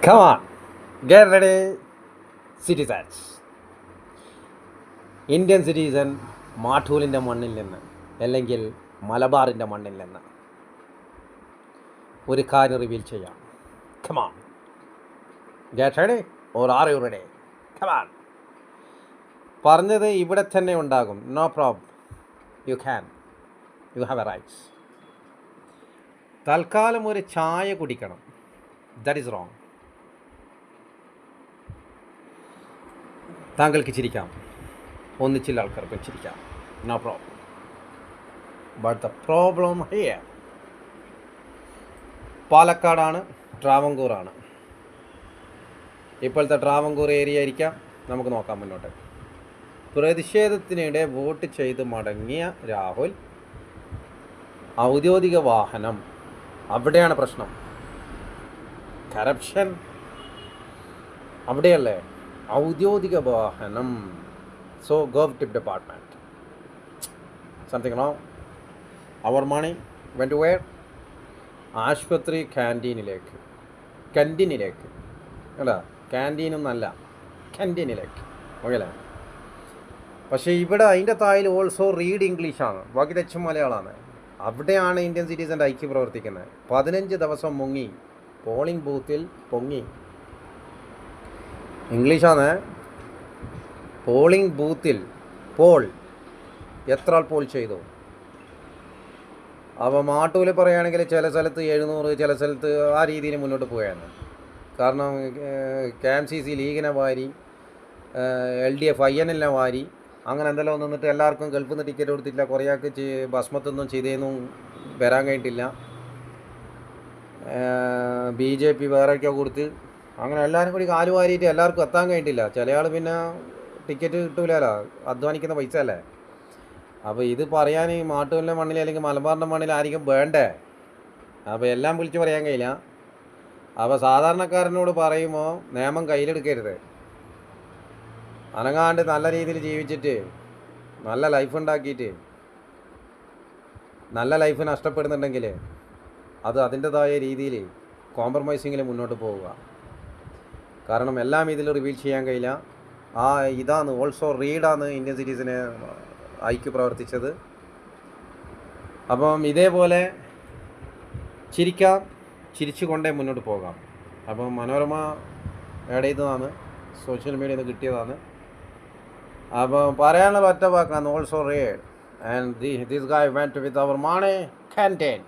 Come on, get ready, citizens. Indian citizen മാട്ടൂലിൻ്റെ മണ്ണിൽ നിന്ന് അല്ലെങ്കിൽ മലബാറിൻ്റെ മണ്ണിൽ നിന്ന് ഒരു കാര്യം റിവീൽ ചെയ്യാം. Come on, get ready or are you ready? Come on. പറഞ്ഞത് ഇവിടെ തന്നെ ഉണ്ടാകും. No problem. You can. You have a rights. തൽക്കാലം ഒരു ചായ കുടിക്കണം. That is wrong. താങ്കൾക്ക് ചിരിക്കാം, ഒന്നിച്ചില്ല ആൾക്കാർക്ക് ചിരിക്കാം, no problem. But the problem here പാലക്കാടാണ്, ട്രാവങ്കൂറാണ്. ഇപ്പോഴത്തെ ട്രാവങ്കൂർ ഏരിയ ആയിരിക്കാം. നമുക്ക് നോക്കാം മുന്നോട്ട്. പ്രതിഷേധത്തിനിടെ വോട്ട് ചെയ്ത് മടങ്ങിയ രാഹുൽ ഔദ്യോഗിക വാഹനം, അവിടെയാണ് പ്രശ്നം. കറപ്ഷൻ അവിടെയല്ലേ? ഔദ്യോഗിക വാഹനം. So government department something wrong. Our money went to where? ആശുപത്രി ക്യാൻറ്റീനിലേക്ക് അല്ല, ക്യാൻറ്റീനൊന്നല്ല, ക്യാൻറ്റീനിലേക്ക്. ഓക്കെ അല്ലേ? പക്ഷേ ഇവിടെ അതിൻ്റെ തായിൽ ഓൾസോ റീഡ് ഇംഗ്ലീഷാണ്, ബാക്കി തെച്ചും മലയാളമാണ്. അവിടെയാണ് ഇന്ത്യൻ സിറ്റിസൻ്റെ ഐക്യം പ്രവർത്തിക്കുന്നത്. 15 ദിവസം മുങ്ങി, പോളിംഗ് ബൂത്തിൽ പൊങ്ങി. ഇംഗ്ലീഷാണ്. പോളിംഗ് ബൂത്തിൽ പോൾ എത്ര ആൾ പോൾ ചെയ്തു? അപ്പോൾ മാട്ടൂല് പറയുകയാണെങ്കിൽ ചില സ്ഥലത്ത് 700, ചില സ്ഥലത്ത് ആ രീതിയിൽ മുന്നോട്ട് പോയാണ്. കാരണം KMCC ലീഗിനെ വാരി, LDF INLനെ വാരി, അങ്ങനെ എന്തെല്ലാം നിന്നിട്ട് എല്ലാവർക്കും ഗൾഫിൽ നിന്ന് ടിക്കറ്റ് കൊടുത്തിട്ടില്ല. കുറേ ആൾക്ക് ഭസ്മത്തൊന്നും ചെയ്തേന്നും വരാൻ കഴിഞ്ഞിട്ടില്ല. BJP വേറെയൊക്കെ കൊടുത്ത് അങ്ങനെ എല്ലാവരും കൂടി കാല് വാരിയിട്ട് എല്ലാവർക്കും എത്താൻ കഴിഞ്ഞിട്ടില്ല. ചില ആൾ പിന്നെ ടിക്കറ്റ് കിട്ടൂലല്ലോ, അധ്വാനിക്കുന്ന പൈസ അല്ലേ. അപ്പോൾ ഇത് പറയാൻ ഈ മാട്ടൂലിൻ്റെ മണ്ണിൽ അല്ലെങ്കിൽ മലബാറിൻ്റെ മണ്ണിൽ ആയിരിക്കും വേണ്ടേ? അപ്പോൾ എല്ലാം വിളിച്ച് പറയാൻ കഴിയില്ല. അപ്പോൾ സാധാരണക്കാരനോട് പറയുമ്പോൾ നിയമം കയ്യിലെടുക്കരുത്. അനങ്ങാണ്ട് നല്ല രീതിയിൽ ജീവിച്ചിട്ട് നല്ല ലൈഫ് ഉണ്ടാക്കിയിട്ട് നല്ല ലൈഫ് നഷ്ടപ്പെടുന്നുണ്ടെങ്കിൽ അത് അതിൻ്റെതായ രീതിയിൽ കോംപ്രമൈസിങ്ങിൽ മുന്നോട്ട് പോവുക. കാരണം എല്ലാം ഇതിൽ റിവീൽ ചെയ്യാൻ കഴിയില്ല. ഇതാണ് ഓൾസോ റീഡാണ് ഇന്ത്യൻ സിറ്റീസിനെ ഐക്യ പ്രവർത്തിച്ചത്. അപ്പം ഇതേപോലെ ചിരിക്കാം, ചിരിച്ചുകൊണ്ടേ മുന്നോട്ട് പോകാം. അപ്പം മനോരമ ആഡ് ചെയ്തതാണ്, സോഷ്യൽ മീഡിയയിൽ നിന്ന് കിട്ടിയതാണ്. അപ്പം പറയാനുള്ള ഒറ്റ വാക്കാണ് also read. And this guy went with our money canteen.